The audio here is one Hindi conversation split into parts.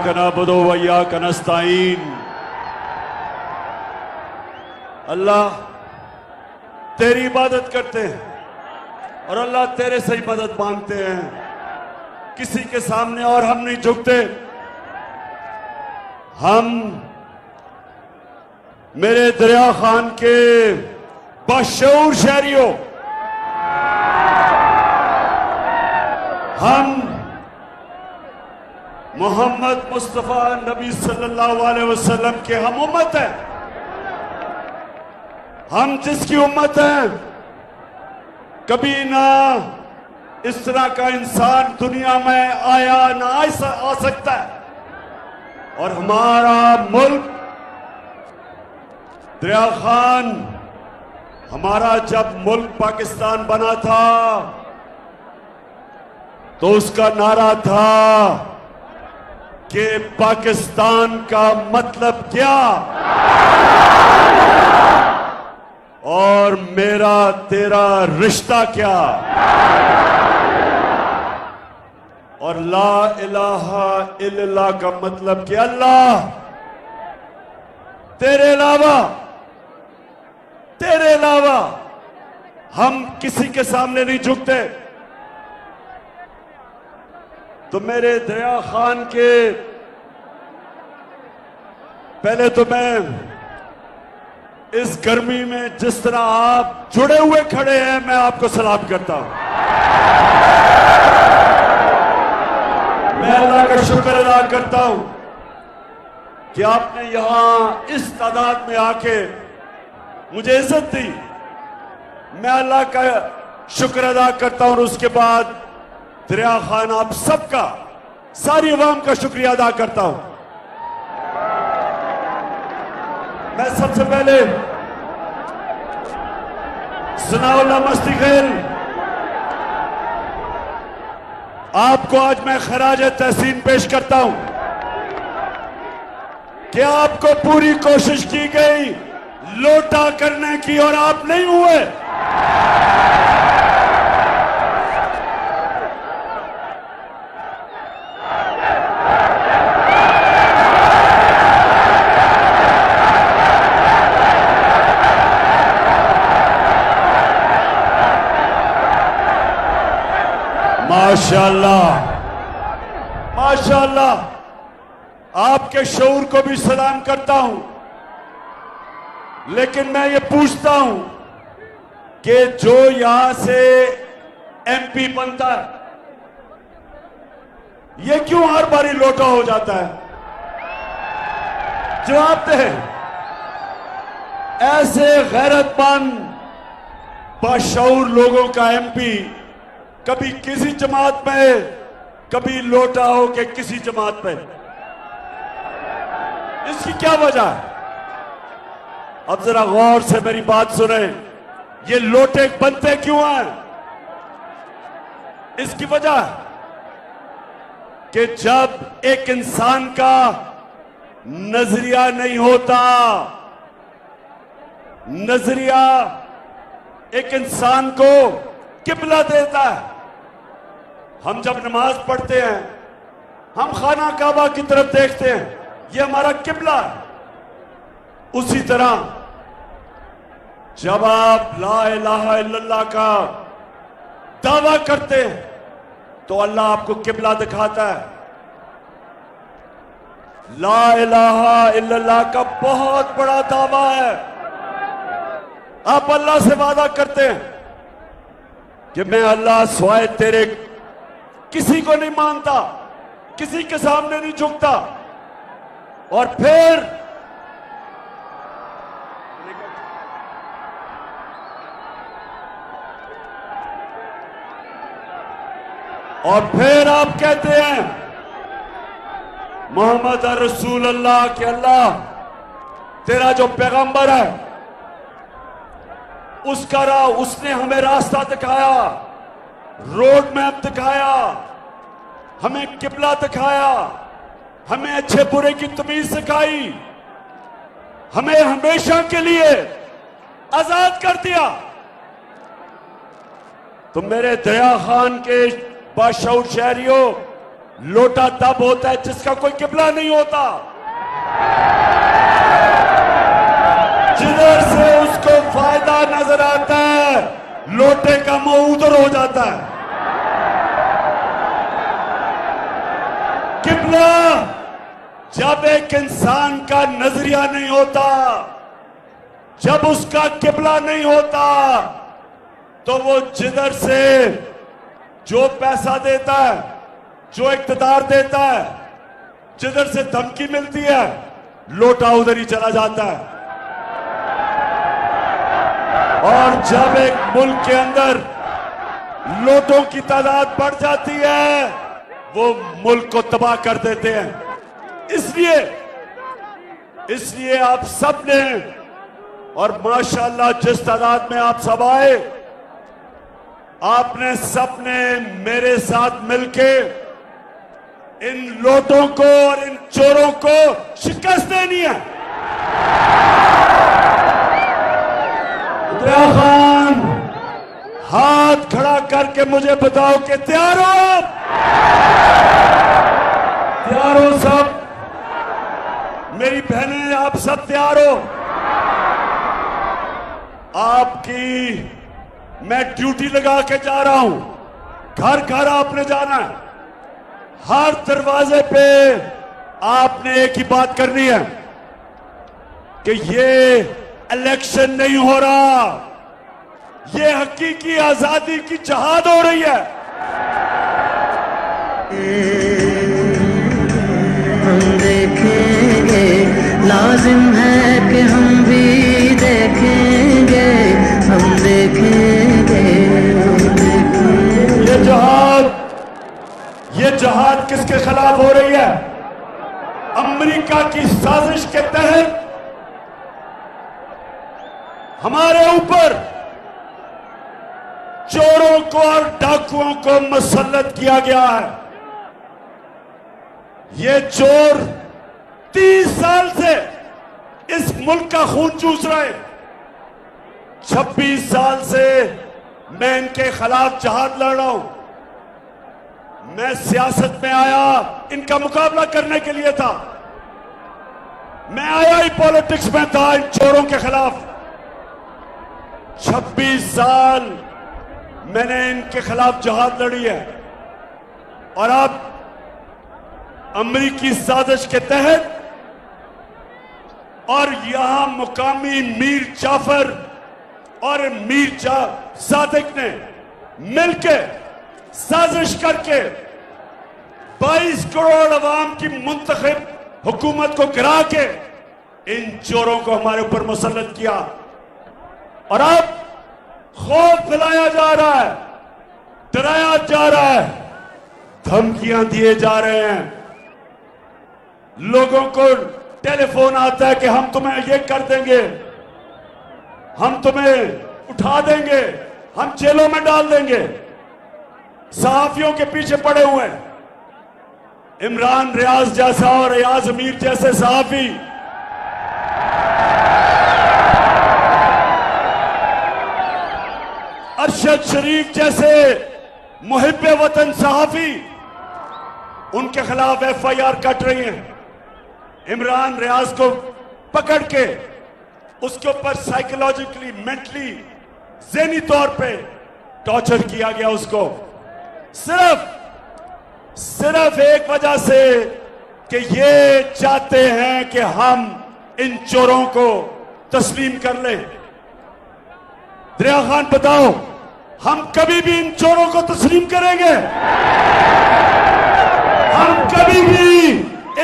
इय्याका नअबुदु व इय्याका नस्तईन। अल्लाह तेरी इबादत करते हैं और अल्लाह तेरे से ही मदद मांगते हैं, किसी के सामने और हम नहीं झुकते। हम मेरे दरिया खान के बाशऊर शहरियों, हम मोहम्मद मुस्तफा नबी सल्लल्लाहु अलैहि वसल्लम के हम उम्मत हैं। हम जिसकी उम्मत हैं, कभी ना इस तरह का इंसान दुनिया में आया ना आ सकता है। और हमारा मुल्क दरिया खान, हमारा जब मुल्क पाकिस्तान बना था तो उसका नारा था कि पाकिस्तान का मतलब क्या और मेरा तेरा रिश्ता क्या। और ला इलाहा इल्लल्लाह का मतलब कि अल्लाह तेरे अलावा हम किसी के सामने नहीं झुकते। तो मेरे दरिया खान के पहले तो मैं इस गर्मी में जिस तरह आप जुड़े हुए खड़े हैं, मैं आपको सलाम करता हूं। मैं अल्लाह का शुक्र अदा करता हूं कि आपने यहां इस तादाद में आके मुझे इज्जत दी। मैं अल्लाह का शुक्र अदा करता हूं और उसके बाद दरिया खान आप सबका, सारी अवाम का शुक्रिया अदा करता हूं। मैं सबसे पहले सनाउल्लाह मस्ती खेल आपको आज मैं खराज तहसीन पेश करता हूं कि आपको पूरी कोशिश की गई लोटा करने की और आप नहीं हुए। माशाअल्लाह, माशाअल्लाह, आपके शऊर को भी सलाम करता हूं। लेकिन मैं ये पूछता हूं कि जो यहां से एमपी बनता है, ये क्यों हर बारी लोटा हो जाता है? जवाब दे। ऐसे गैरतमंद बाशऊर लोगों का एमपी कभी किसी जमात में, कभी लोटा हो के किसी जमात में, इसकी क्या वजह है? अब जरा गौर से मेरी बात सुने। ये लोटे बनते क्यों हैं? इसकी वजह कि जब एक इंसान का नजरिया नहीं होता, नजरिया एक इंसान को किबला देता है। हम जब नमाज पढ़ते हैं, हम खाना काबा की तरफ देखते हैं, ये हमारा किबला है। उसी तरह जब आप ला इलाहा इल्लल्लाह का दावा करते हैं तो अल्लाह आपको किबला दिखाता है। ला इलाहा इल्लल्लाह का बहुत बड़ा दावा है। आप अल्लाह से वादा करते हैं कि मैं अल्लाह सिवाय तेरे किसी को नहीं मानता, किसी के सामने नहीं झुकता। और फिर आप कहते हैं मोहम्मद रसूल अल्लाह के अल्लाह तेरा जो पैगंबर है उसका उसने हमें रास्ता दिखाया, रोड मैप दिखाया, हमें किबला दिखाया, हमें अच्छे बुरे की तमीज सिखाई, हमें हमेशा के लिए आजाद कर दिया। तो मेरे दरिया खान के बाशऊर शहरियों, लोटा तब होता है जिसका कोई किबला नहीं होता, जिधर से उसको फायदा नजर आता है लोटे का मुंह उधर हो जाता है। किबला जब एक इंसान का नजरिया नहीं होता, जब उसका किबला नहीं होता, तो वो जिधर से जो पैसा देता है, जो इख्तियार देता है, जिधर से धमकी मिलती है, लोटा उधर ही चला जाता है। और जब एक मुल्क के अंदर लोटों की तादाद बढ़ जाती है, वो मुल्क को तबाह कर देते हैं। इसलिए आप सब ने, और माशाअल्लाह जिस तादाद में आप सब आए, आपने सबने मेरे साथ मिलके इन लोटों को और इन चोरों को शिकस्त देनी है। दरिया खान, हाथ खड़ा करके मुझे बताओ कि तैयार हो आप? तैयार हो सब? मेरी बहनें, आप सब तैयार हो? आपकी मैं ड्यूटी लगा के जा रहा हूं, घर घर आपने जाना है, हर दरवाजे पे आपने एक ही बात करनी है कि ये इलेक्शन नहीं हो रहा, ये हकीकी आजादी की जहाद हो रही है। हम देखेंगे, लाजिम है कि हम भी देखेंगे, हम देखेंगे, हम देखेंगे। ये जहाद किसके खिलाफ हो रही है? अमेरिका की साजिश के तहत हमारे ऊपर चोरों को और डाकुओं को मुसल्लत किया गया है। ये चोर 30 साल से इस मुल्क का खून चूस रहे हैं। 26 साल से मैं इनके खिलाफ जहाद लड़ रहा हूं। मैं सियासत में आया इनका मुकाबला करने के लिए था। मैं आया ही पॉलिटिक्स में था इन चोरों के खिलाफ। 26 साल मैंने इनके खिलाफ जहाद लड़ी है, और अब अमेरिकी साजिश के तहत और यहां मुकामी मीर जाफर और मीर सादिक ने मिलकर साजिश करके 22 करोड़ अवाम की मुंतखब हुकूमत को गिरा के इन चोरों को हमारे ऊपर मुसल्लत किया, और अब खौफ फैलाया जा रहा है, डराया जा रहा है, धमकियां दिए जा रहे हैं। लोगों को टेलीफोन आता है कि हम तुम्हें ये कर देंगे, हम तुम्हें उठा देंगे, हम जेलों में डाल देंगे। सहाफियों के पीछे पड़े हुए हैं। इमरान रियाज जैसा और रियाज अमीर जैसे सहाफी अरशद शरीफ जैसे मुहिब्बे वतन सहाफी उनके खिलाफ FIR कट रही हैं। इमरान रियाज को पकड़ के उसके ऊपर साइकोलॉजिकली, मेंटली, ज़हनी तौर पे टॉर्चर किया गया उसको, सिर्फ एक वजह से कि ये चाहते हैं कि हम इन चोरों को तस्लीम कर लें। दरिया खान, बताओ, हम कभी भी इन चोरों को तस्लीम करेंगे? हम कभी भी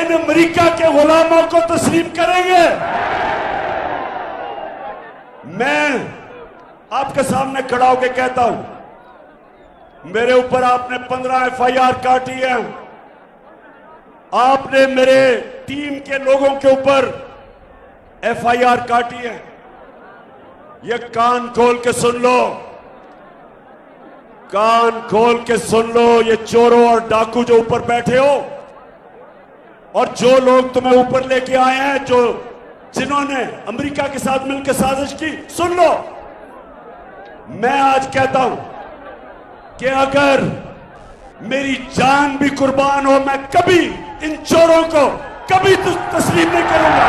इन अमेरिका के गुलामों को तस्लीम करेंगे? मैं आपके सामने खड़ा होकर कहता हूं, मेरे ऊपर आपने 15 FIR काटी है, आपने मेरे टीम के लोगों के ऊपर FIR काटी है। ये कान खोल के सुन लो, कान खोल के सुन लो। ये चोरों और डाकू जो ऊपर बैठे हो और जो लोग तुम्हें ऊपर लेके आए हैं, जिन्होंने अमेरिका के साथ मिलकर साजिश की, सुन लो। मैं आज कहता हूं कि अगर मेरी जान भी कुर्बान हो, मैं कभी इन चोरों को कभी तस्लीम नहीं करूंगा।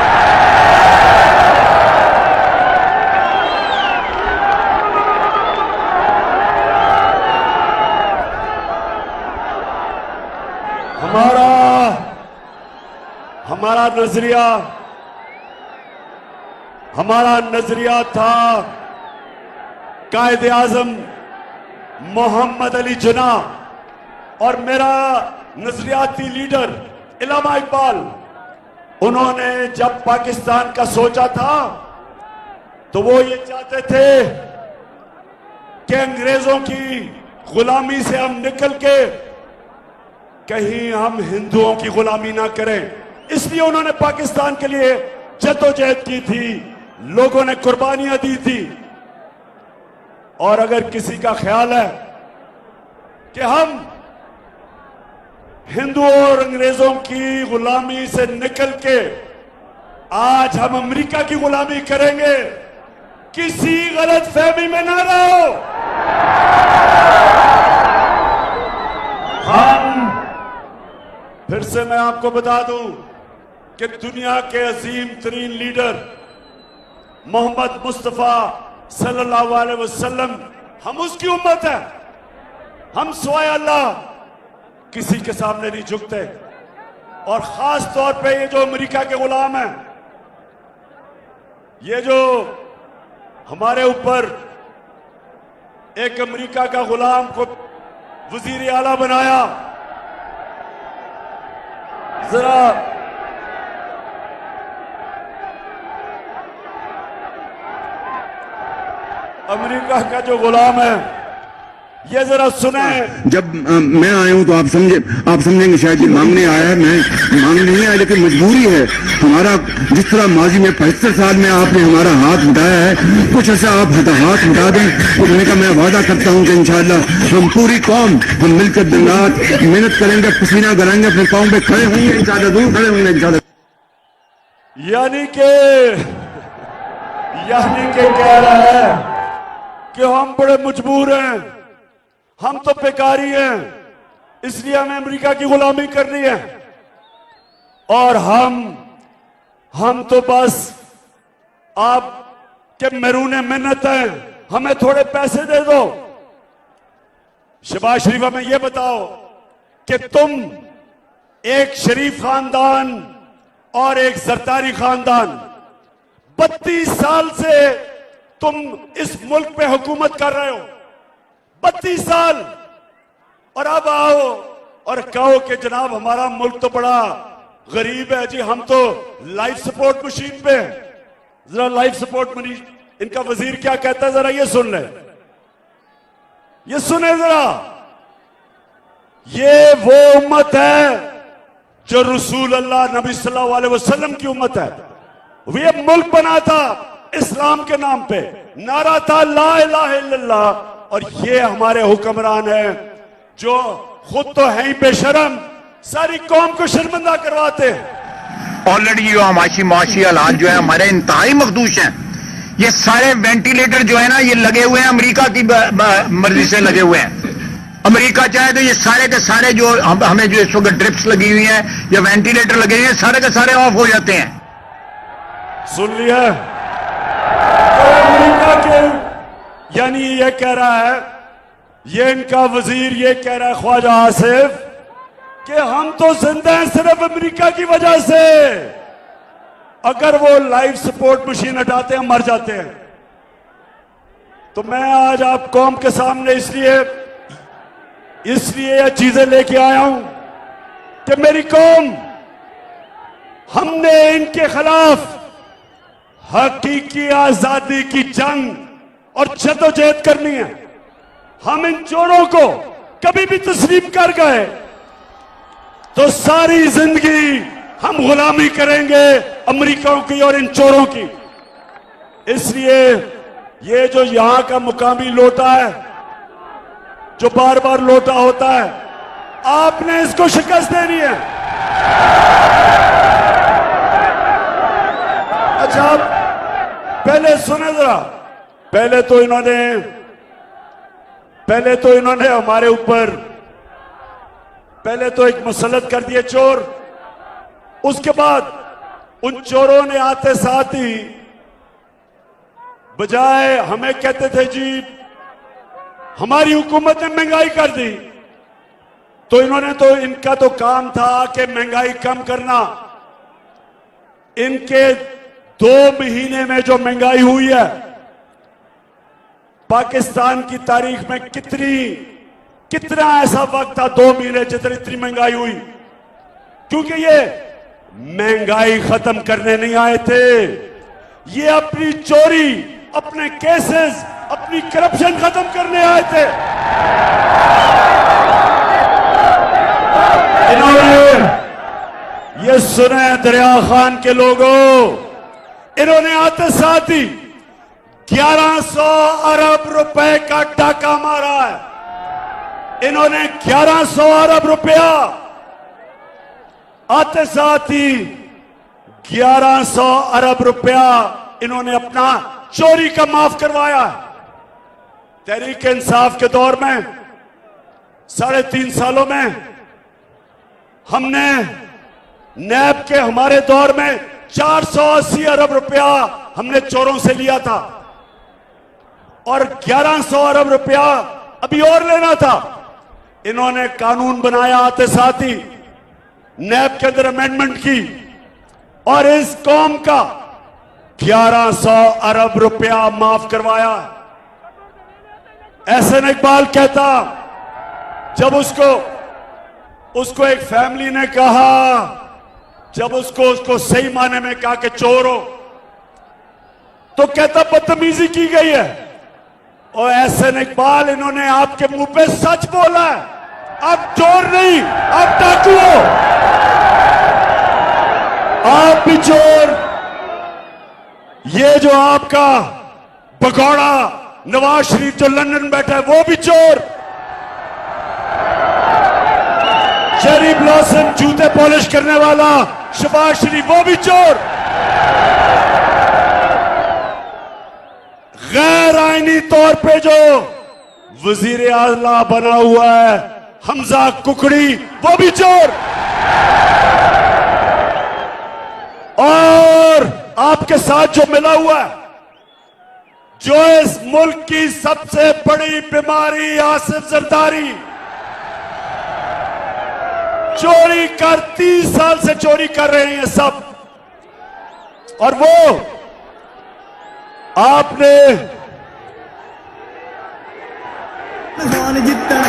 हमारा नजरिया था कायदे आजम मोहम्मद अली जिन्नाह और मेरा नजरियाती लीडर इल्लामा इकबाल। उन्होंने जब पाकिस्तान का सोचा था तो वो ये चाहते थे कि अंग्रेजों की गुलामी से हम निकल के कहीं हम हिंदुओं की गुलामी ना करें, इसलिए उन्होंने पाकिस्तान के लिए जद्दोजहद की थी, लोगों ने कुर्बानियां दी थी। और अगर किसी का ख्याल है कि हम हिंदुओं और अंग्रेजों की गुलामी से निकल के आज हम अमेरिका की गुलामी करेंगे, किसी गलत फहमी में ना रहो। हम फिर से मैं आपको बता दूं कि दुनिया के अजीम तरीन लीडर मोहम्मद मुस्तफा सल्लल्लाहु अलैहि वसल्लम, हम उसकी उम्मत है। हम सिवाय अल्लाह किसी के सामने नहीं झुकते। और खास तौर पे ये जो अमेरिका के गुलाम हैं, ये जो हमारे ऊपर एक अमेरिका का गुलाम को वजीर आला बनाया, जरा अमेरिका का जो गुलाम है ये जरा सुने। जब मैं आया हूं तो आप समझेंगे शायद ये मांगने आया है। मैं मांगने नहीं आया, लेकिन मजबूरी है हमारा। जिस तरह माजी में 75 साल में आपने हमारा हाथ उठाया है, कुछ ऐसा आप हाथ उठा दें तो मैंने कहा मैं वादा करता हूं कि इंशाअल्लाह हम पूरी कौम हम मिलकर दिन रात मेहनत करेंगे, पसीना गलाएंगे, अपने पांव पे खड़े होंगे इंशाअल्लाह, दूर खड़े होंगे इंशाअल्लाह। यानी के कह रहा है कि हम बड़े मजबूर हैं, हम तो बेकारी हैं, इसलिए हमें अमेरिका की गुलामी करनी है। और हम तो बस आप के महरूने मिन्नत हैं, हमें थोड़े पैसे दे दो। शहबाज शरीफ में यह बताओ कि तुम एक शरीफ खानदान और एक जरदारी खानदान 32 साल से तुम इस मुल्क पे हुकूमत कर रहे हो, 32 साल। और अब आओ और कहो कि जनाब हमारा मुल्क तो बड़ा गरीब है जी, हम तो लाइफ सपोर्ट मशीन पे हैं। जरा लाइफ सपोर्ट मशीन, इनका वजीर क्या कहता है जरा ये सुन ले, ये सुने जरा। ये वो उम्मत है जो रसूल अल्लाह नबी सल्लल्लाहु अलैहि वसल्लम की उम्मत है। ये मुल्क बना था इस्लाम के नाम पे, नारा था ला इलाहा इल्लल्लाह। और ये हमारे हुक्मरान हैं जो खुद तो है ही बेशरम, सारी कौम को शर्मिंदा करवाते हैं। ऑलरेडी जो माशी हालात जो है हमारे इंतहाई मखदूश हैं। ये सारे वेंटिलेटर जो है ना ये लगे हुए हैं, अमेरिका की मर्जी से लगे हुए हैं। अमेरिका चाहे तो ये सारे के सारे जो हमें जो इस वक्त ड्रिप्स लगी हुई हैं या वेंटिलेटर लगे हुए हैं, सारे के सारे ऑफ हो जाते हैं। सुन लिया, तो अमेरिका के यानी ये कह रहा है, ये इनका वजीर ये कह रहा है ख्वाजा आसिफ कि हम तो जिंदा हैं सिर्फ अमेरिका की वजह से। अगर वो लाइफ सपोर्ट मशीन हटाते हैं मर जाते हैं। तो मैं आज आप कौम के सामने इसलिए ये चीजें लेके आया हूं कि मेरी कौम, हमने इनके खिलाफ हकीकी आजादी की जंग और जद्दोजहद करनी है। हम इन चोरों को कभी भी तस्लीम कर गए तो सारी जिंदगी हम गुलामी करेंगे अमेरिकाओं की और इन चोरों की। इसलिए ये जो यहां का मुकामी लोटा है, जो बार बार लोटा होता है, आपने इसको शिकस्त देनी है। अच्छा, आप पहले सुने जरा। पहले तो इन्होंने हमारे ऊपर पहले तो एक मुसल्लत कर दिए चोर, उसके बाद उन चोरों ने आते साथ ही बजाय हमें कहते थे जी हमारी हुकूमत ने महंगाई कर दी, तो इन्होंने तो इनका तो काम था कि महंगाई कम करना। इनके 2 महीने में जो महंगाई हुई है, पाकिस्तान की तारीख में कितना ऐसा वक्त था 2 महीने जितनी इतनी महंगाई हुई, क्योंकि ये महंगाई खत्म करने नहीं आए थे, ये अपनी चोरी, अपने केसेस, अपनी करप्शन खत्म करने आए थे। इन्होंने ये सुने दरिया खान के लोगों, इन्होंने आते साथ ही 1100 अरब रुपए का डाका मारा है। इन्होंने 1100 अरब रुपया आते साथ ही 1100 अरब रुपया इन्होंने अपना चोरी का माफ करवाया। तहरीक इंसाफ के दौर में 3.5 सालों में हमने नैब के हमारे दौर में 480 अरब रुपया हमने चोरों से लिया था, और 1100 अरब रुपया अभी और लेना था। इन्होंने कानून बनाया, आते साथ ही नैब के अंदर अमेंडमेंट की, और इस कौम का 1100 अरब रुपया माफ करवाया। एहसन इकबाल कहता, जब उसको एक फैमिली ने कहा, जब उसको सही माने में कहा कि चोर हो, तो कहता बदतमीजी की गई है। और एहसन इकबाल, इन्होंने आपके मुंह पे सच बोला है, आप चोर नहीं, आप डाकू हो, आप भी चोर। ये जो आपका भगौड़ा नवाज शरीफ जो लंदन बैठा है, वो भी चोर। चेरी ब्लॉसम जूते पॉलिश करने वाला शहबाज शरीफ, वो भी चोर। गैर आईनी तौर पे जो वजीर आला बना हुआ है हमजा कुकड़ी, वो भी चोर। और आपके साथ जो मिला हुआ है, जो इस मुल्क की सबसे बड़ी बीमारी आसिफ जरदारी, चोरी कर 30 साल से चोरी कर रहे हैं सब। और वो आपने जितना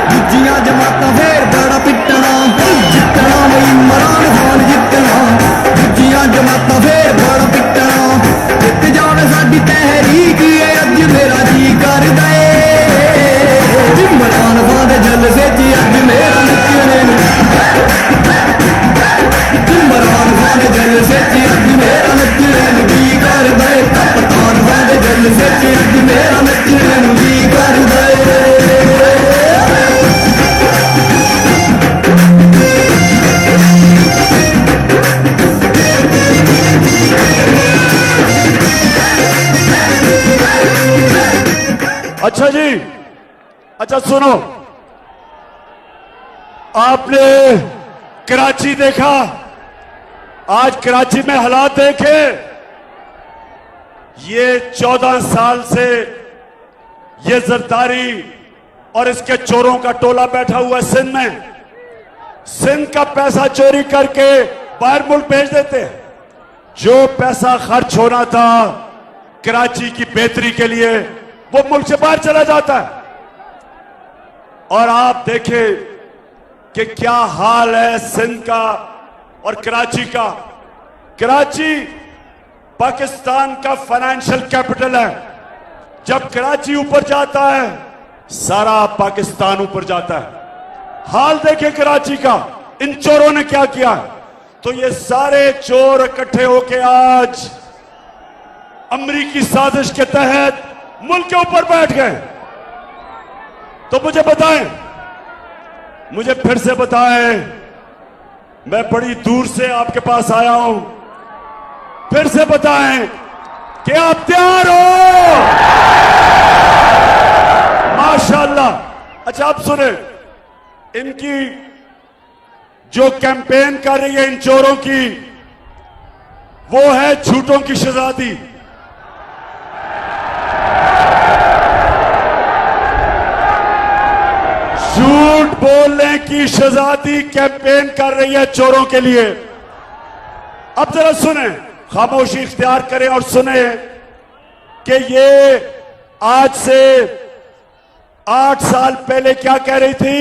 दूजियां जमाता फिर बड़ा पिटना, जितना वही इमरान खान जितना, दूजियां जमाता फिर बड़ा पिटना, जित जान साडी तहरीक है अज मेरा जी कर दे, इमरान खान दे जलसे च अज मेरा नचने, इमरान खान दे जलसे च अज मेरा नचने जी कर दे, कप्तान खान दे जलसे च अज मेरा नचने जी कर दे। अच्छा जी, अच्छा सुनो, आपने कराची देखा, आज कराची में हालात देखे। ये 14 साल से ये जरदारी और इसके चोरों का टोला बैठा हुआ सिंध में, सिंध का पैसा चोरी करके बाहर मुल्क भेज देते हैं। जो पैसा खर्च होना था कराची की बेहतरी के लिए, वो मुल्क से बाहर चला जाता है। और आप देखें कि क्या हाल है सिंध का और कराची का। कराची पाकिस्तान का फाइनेंशियल कैपिटल है। जब कराची ऊपर जाता है, सारा पाकिस्तान ऊपर जाता है। हाल देखें कराची का, इन चोरों ने क्या किया। तो ये सारे चोर इकट्ठे होके आज अमरीकी साजिश के तहत मुल्क के ऊपर बैठ गए। तो मुझे बताएं, मुझे फिर से बताएं, मैं बड़ी दूर से आपके पास आया हूं, फिर से बताएं कि आप तैयार हो। माशाल्लाह। अच्छा आप सुने, इनकी जो कैंपेन कर रही है इन चोरों की, वो है झूठों की शहजादी। झूठ बोलने की शहजादी कैंपेन कर रही है चोरों के लिए। अब जरा सुने, खामोशी इख्तियार करें और सुने कि ये आज से 8 साल पहले क्या कह रही थी।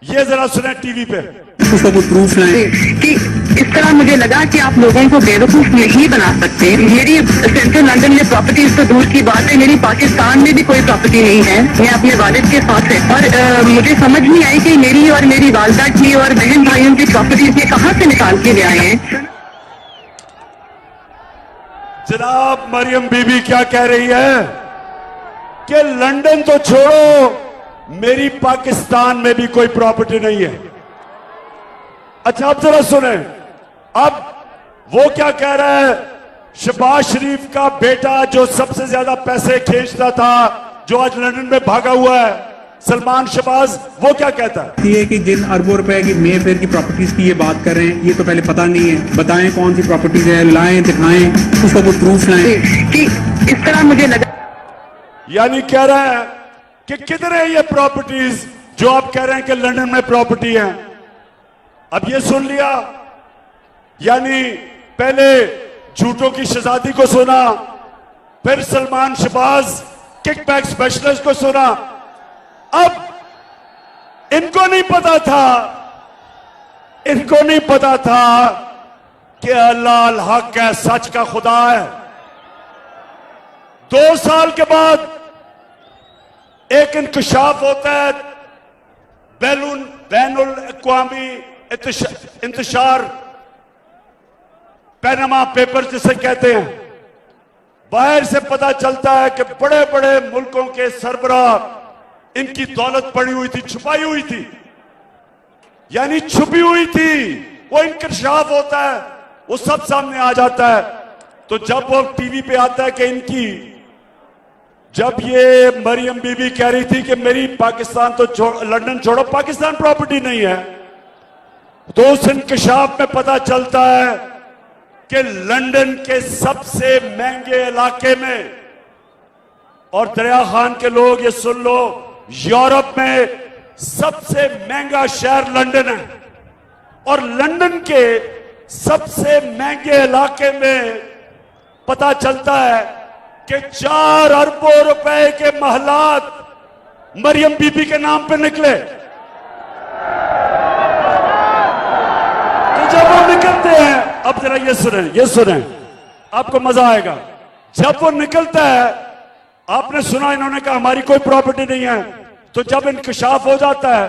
ये जरा सुने टीवी पे। उसका कोई प्रूफ लाएं कि इस तरह मुझे लगा कि आप लोगों को बेवकूफ नहीं बना सकते। मेरी सेंट्रल लंदन में प्रॉपर्टीज तो दूर की बात है, मेरी पाकिस्तान में भी कोई प्रॉपर्टी नहीं है। मैं अपने वालिद के साथ है और मुझे समझ नहीं आई कि मेरी और मेरी वालदा की और बहन भाइयों की प्रॉपर्टीज ये कहाँ से निकाल के ले आए हैं। जनाब मरियम बीबी क्या कह रही है कि लंदन तो छोड़ो, मेरी पाकिस्तान में भी कोई प्रॉपर्टी नहीं है। अच्छा अब जरा सुने, अब वो क्या कह रहा है। शहबाज शरीफ का बेटा जो सबसे ज्यादा पैसे खींचता था, जो आज लंदन में भागा हुआ है, सलमान शहबाज, वो क्या कहता है। ये कि जिन अरबों रुपए की मे फेयर की प्रॉपर्टीज की ये बात कर रहे हैं, ये तो पहले पता नहीं है। बताएं कौन सी प्रॉपर्टीज है, लाएं, दिखाएं, उसका कोई प्रूफ लाएं। कि इस तरह मुझे लगा, यानी कह रहा है कि किधर है ये प्रॉपर्टीज जो आप कह रहे हैं कि लंदन में प्रॉपर्टी है। अब ये सुन लिया, यानी पहले झूठों की शहजादी को सुना, फिर सलमान शहबाज किकबैक स्पेशलिस्ट को सुना। अब इनको नहीं पता था, इनको नहीं पता था कि अल्लाह अल हक है, सच का खुदा है। 2 साल के बाद एक इंकशाफ होता है, बैनुल अक़वामी इंतशार, पैनामा पेपर जिसे कहते हैं। बाहर से पता चलता है कि बड़े बड़े मुल्कों के सरबराह, इनकी दौलत पड़ी हुई थी, छुपाई हुई थी, यानी छुपी हुई थी। वो इंकशाफ होता है, वो सब सामने आ जाता है। तो जब वो टीवी पे आता है कि इनकी, जब ये मरियम बीबी कह रही थी कि मेरी पाकिस्तान तो लंदन छोड़ो, पाकिस्तान प्रॉपर्टी नहीं है, तो उस इंकशाफ में पता चलता है कि लंदन के सबसे महंगे इलाके में, और दरिया खान के लोग ये सुन लो, यूरोप में सबसे महंगा शहर लंदन है। और लंदन के सबसे महंगे इलाके में पता चलता है कि 4 अरबों रुपए के महलात मरियम बीबी के नाम पे निकले। तो जब वो निकलते हैं, अब जरा ये सुने, आपको मजा आएगा। जब वो निकलता है, आपने सुना इन्होंने कहा हमारी कोई प्रॉपर्टी नहीं है। तो जब इंकशाफ हो जाता है,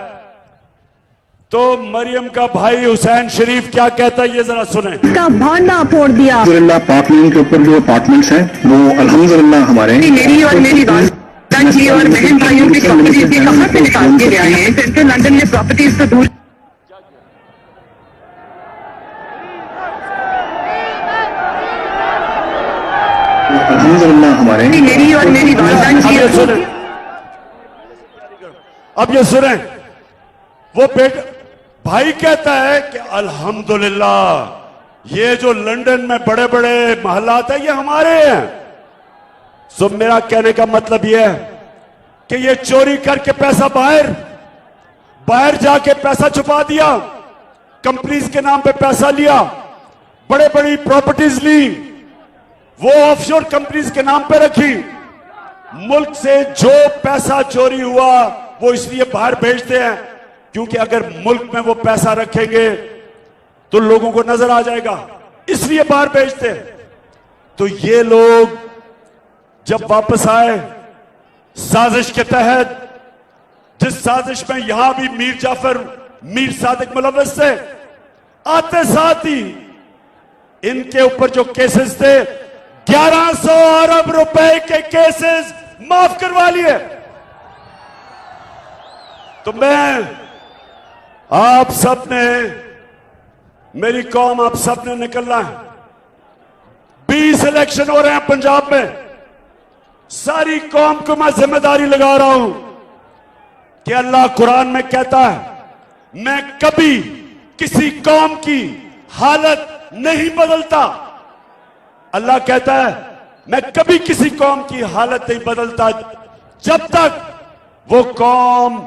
तो मरियम का भाई हुसैन शरीफ क्या कहता है, ये जरा सुने। का भांडा फोड़ दिया। अल्हम्दुलिल्लाह पार्कलैंड के ऊपर जो अपार्टमेंट्स हैं वो अल्हम्दुलिल्लाह हमारे मेरी और मेरी वालदा की और बहन भाइयों की प्रॉपर्टीज ये कहाँ से निकाल के ले आए हैं। सेंट्रल लंदन में प्रॉपर्टीज तो दूर, अल्हम्दुलिल्लाह हमारे मेरी और मेरी वालदा अब की। ये सुने, अब ये सुने, वो बेटा भाई कहता है कि अल्हम्दुलिल्लाह ये जो लंदन में बड़े बड़े महलात है ये हमारे हैं। सो मेरा कहने का मतलब ये है कि ये चोरी करके पैसा बाहर जाके पैसा छुपा दिया, कंपनीज के नाम पे पैसा लिया, बड़े बड़ी प्रॉपर्टीज ली, वो ऑफशोर कंपनीज के नाम पे रखी। मुल्क से जो पैसा चोरी हुआ वो इसलिए बाहर भेजते हैं क्योंकि अगर मुल्क में वो पैसा रखेंगे तो लोगों को नजर आ जाएगा, इसलिए बाहर भेजते हैं। तो ये लोग जब वापस आए साजिश के तहत, जिस साजिश में यहां भी मीर जाफर, मीर सादिक मुलव्वस थे, आते साथ ही इनके ऊपर जो केसेस थे 1100 अरब रुपए के केसेस माफ करवा लिए। तो मैं आप सब ने, मेरी कौम, आप सब ने निकलना है। 20 इलेक्शन हो रहे हैं पंजाब में। सारी कौम को मैं जिम्मेदारी लगा रहा हूं कि अल्लाह कुरान में कहता है मैं कभी किसी कौम की हालत नहीं बदलता। अल्लाह कहता है मैं कभी किसी कौम की हालत नहीं बदलता जब तक वो कौम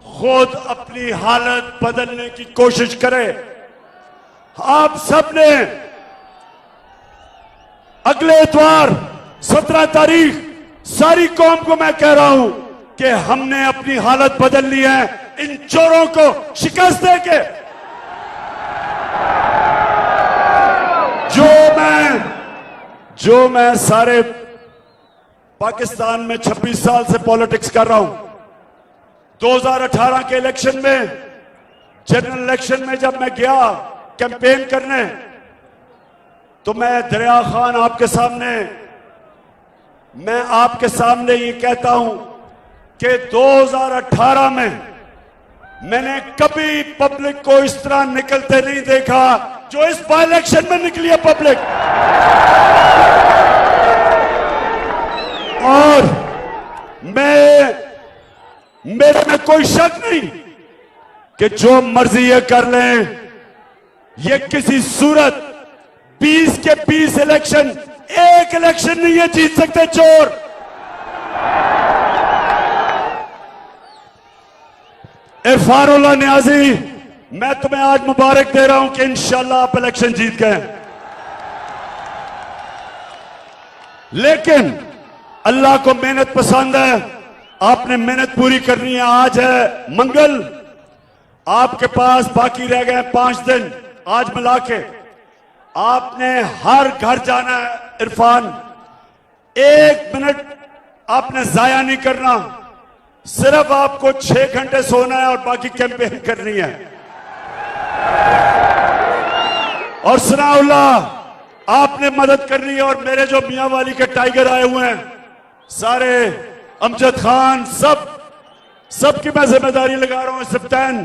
खुद अपनी हालत बदलने की कोशिश करे। आप सबने अगले इतवार 17 तारीख सारी कौम को मैं कह रहा हूं कि हमने अपनी हालत बदल ली है इन चोरों को शिकस्त देके। जो मैं सारे पाकिस्तान में 26 साल से पॉलिटिक्स कर रहा हूं, 2018 के इलेक्शन में, जनरल इलेक्शन में जब मैं गया कैंपेन करने, तो मैं दरिया खान मैं आपके सामने ये कहता हूं कि 2018 में मैंने कभी पब्लिक को इस तरह निकलते नहीं देखा जो इस बाई इलेक्शन में निकली है पब्लिक। और मेरे में कोई शक नहीं कि जो मर्जी ये कर लें, ये किसी सूरत 20 के 20 इलेक्शन एक इलेक्शन नहीं है जीत सकते चोर। इरफानुल्लाह नियाजी, मैं तुम्हें आज मुबारक दे रहा हूं कि इंशाल्लाह आप इलेक्शन जीत गए। लेकिन अल्लाह को मेहनत पसंद है, आपने मेहनत पूरी करनी है। आज है मंगल, आपके पास बाकी रह गए 5 दिन। आज मिला के आपने हर घर जाना है। इरफान, 1 मिनट आपने जाया नहीं करना, सिर्फ आपको 6 घंटे सोना है और बाकी कैंपेन करनी है। और सनाउल्लाह, आपने मदद करनी है। और मेरे जो मियां वाली के टाइगर आए हुए हैं सारे, अमजद खान, सबकी मैं जिम्मेदारी लगा रहा हूं। सिप्तैन,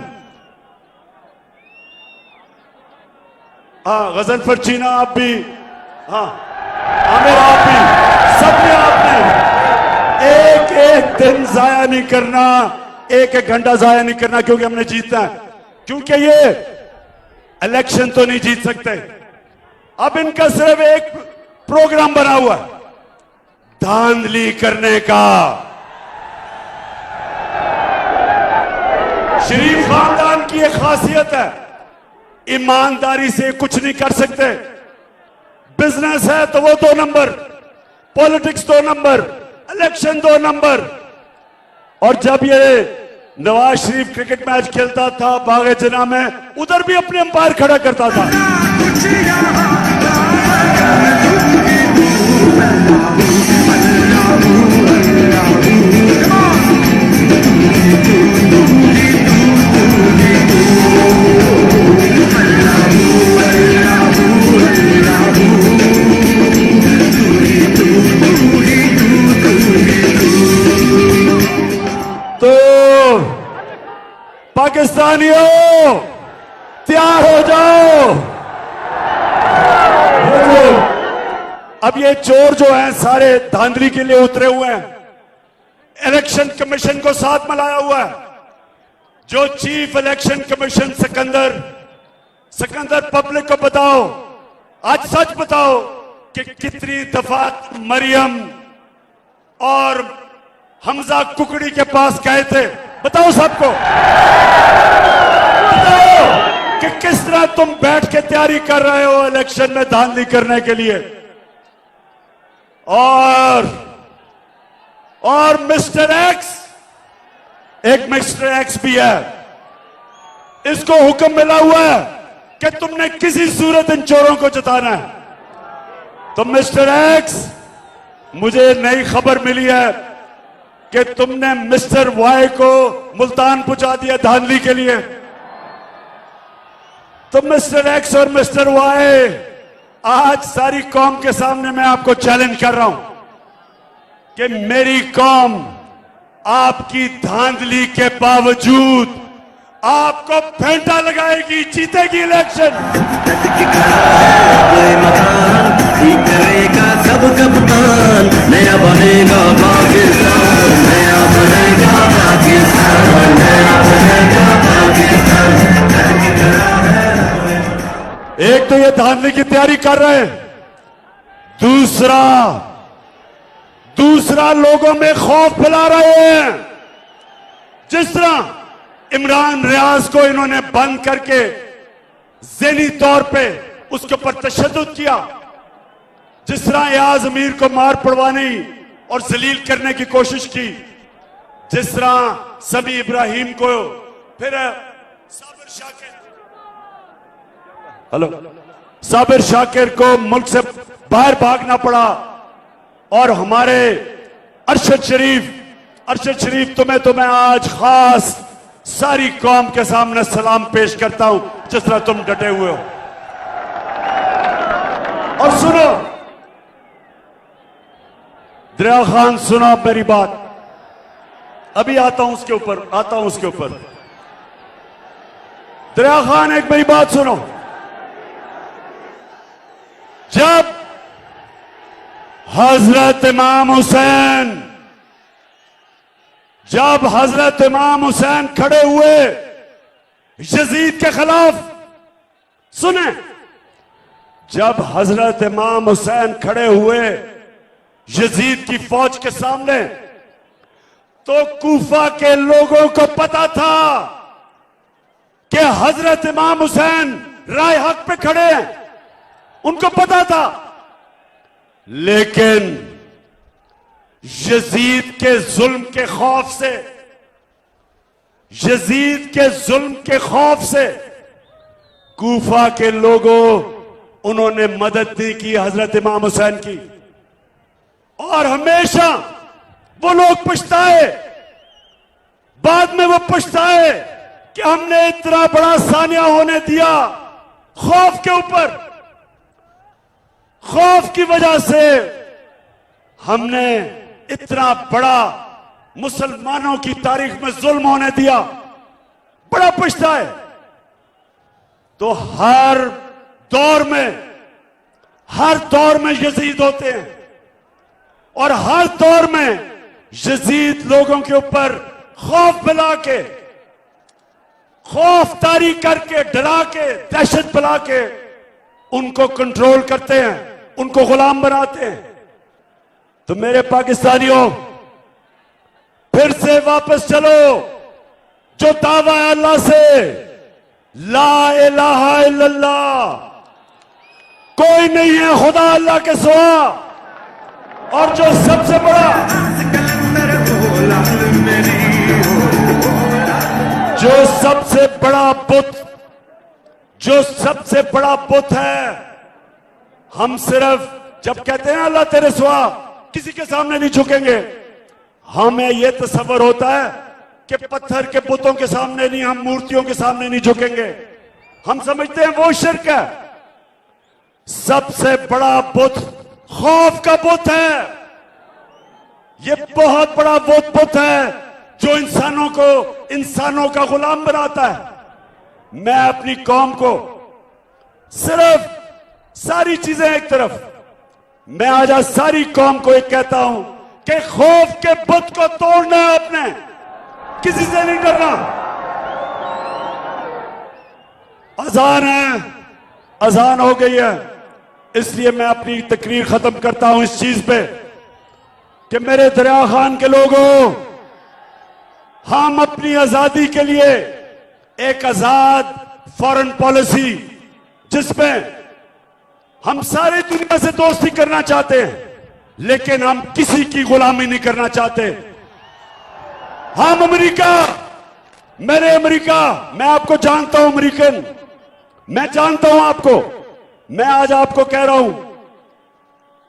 हाँ, गजनफर चीना आप भी, हाँ आमिर आप भी, सबने आपने एक दिन जाया नहीं करना, एक घंटा जाया नहीं करना, क्योंकि हमने जीतना है। क्योंकि ये इलेक्शन तो नहीं जीत सकते। अब इनका सिर्फ एक प्रोग्राम बना हुआ है, धांधली करने का। शरीफ खानदान की एक खासियत है, ईमानदारी से कुछ नहीं कर सकते। बिजनेस है तो वो 2 number, politics 2 number, election 2 number. और जब ये नवाज शरीफ क्रिकेट मैच खेलता था बागे जिना में, उधर भी अपने अंपायर खड़ा करता था। तो पाकिस्तानियों तैयार हो जाओ। अब ये चोर जो हैं सारे धांधली के लिए उतरे हुए हैं। इलेक्शन कमीशन को साथ मिलाया हुआ है। जो chief election commission Sikandar public को बताओ, आज सच बताओ कि कितनी दफा मरियम और हमजा कुकड़ी के पास गए थे। बताओ सबको, बताओ कि किस तरह तुम बैठ के तैयारी कर रहे हो इलेक्शन में धांधली करने के लिए। और मिस्टर एक्स, एक मिस्टर एक्स भी है, इसको हुक्म मिला हुआ है कि तुमने किसी सूरत इन चोरों को जिताना है। तो मिस्टर एक्स, मुझे नई खबर मिली है कि तुमने मिस्टर वाई को मुल्तान पहुंचा दिया धांधली के लिए। तो मिस्टर एक्स और मिस्टर वाई, आज सारी कौम के सामने मैं आपको चैलेंज कर रहा हूं कि मेरी कौम आपकी धांधली के बावजूद आपको फेंटा लगाएगी, जीतेगी इलेक्शन। करेगा सब कप्तान, नया बनेगा पाकिस्तान, नया बनेगा पाकिस्तान, नया बनेगा पाकिस्तान। धांधली की तैयारी कर रहे हैं। दूसरा लोगों में खौफ फैला रहे हैं। जिस तरह इमरान रियाज को इन्होंने बंद करके ज़हनी तौर पे उसके ऊपर तशद्दुद किया, जिस तरह एयाज अमीर को मार पड़वाने और जलील करने की कोशिश की, जिस तरह समी इब्राहिम को, फिर साबिर शाकिर को मुल्क से बाहर भागना पड़ा, और हमारे अरशद शरीफ तुम्हें तो मैं आज खास सारी कौम के सामने सलाम पेश करता हूं, जिस तरह तुम डटे हुए हो। और सुनो दरिया खान, सुनो मेरी बात, अभी आता हूं उसके ऊपर। दरिया खान, एक मेरी बात सुनो। जब हजरत इमाम हुसैन खड़े हुए यजीद के खिलाफ, सुने, जब हजरत इमाम हुसैन खड़े हुए यजीद की फौज के सामने, तो कूफा के लोगों को पता था कि हजरत इमाम हुसैन राय हक पे खड़े हैं, उनको पता था। लेकिन यजीद के जुल्म के खौफ से कूफा के लोगों, उन्होंने मदद नहीं की हजरत इमाम हुसैन की। और हमेशा वो लोग पछताए, बाद में वो पछताए कि हमने इतना बड़ा सानिया होने दिया खौफ के ऊपर। खौफ की वजह से हमने इतना बड़ा मुसलमानों की तारीख में जुल्म होने दिया, बड़ा पछताए। तो हर दौर में यजीद होते हैं, और हर दौर में यजीद लोगों के ऊपर खौफ फैला के, खौफ तारी करके, डरा के, दहशत फैला के उनको कंट्रोल करते हैं, उनको गुलाम बनाते हैं। तो मेरे पाकिस्तानियों, फिर से वापस चलो, जो दावा है अल्लाह से, ला इलाहा इल्लल्लाह, कोई नहीं है खुदा अल्लाह के सिवा, और जो सबसे बड़ा बुत है, हम सिर्फ जब कहते हैं अल्लाह तेरे सिवा किसी के सामने नहीं झुकेंगे, हमें यह तसव्वुर होता है कि पत्थर के बुतों के सामने नहीं, हम मूर्तियों के सामने नहीं झुकेंगे। हम समझते हैं वो शिर्क है। सबसे बड़ा बुत खौफ का बुत है। यह बहुत बड़ा बुत है जो इंसानों का गुलाम बनाता है। मैं अपनी कौम को सिर्फ, सारी चीजें एक तरफ, मैं आज सारी कौम को एक कहता हूं कि खौफ के बुत को तोड़ना है, अपने किसी से नहीं डरना। अजान है, अजान हो गई है, इसलिए मैं अपनी तकरीर खत्म करता हूं इस चीज पे कि मेरे दरिया खान के लोगों, हम अपनी आजादी के लिए एक आजाद फॉरेन पॉलिसी, जिसमें हम सारी दुनिया से दोस्ती करना चाहते हैं, लेकिन हम किसी की गुलामी नहीं करना चाहते। हम अमेरिका, मैं आपको जानता हूं, अमेरिकन, मैं जानता हूं आपको। मैं आज आपको कह रहा हूं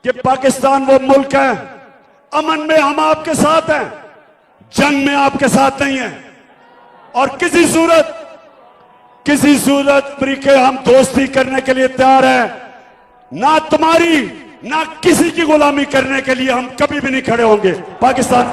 कि पाकिस्तान वो मुल्क है, अमन में हम आपके साथ हैं, जंग में आपके साथ नहीं है। और किसी सूरत अमेरिका, हम दोस्ती करने के लिए तैयार हैं, ना तुम्हारी ना किसी की गुलामी करने के लिए हम कभी भी नहीं खड़े होंगे। पाकिस्तान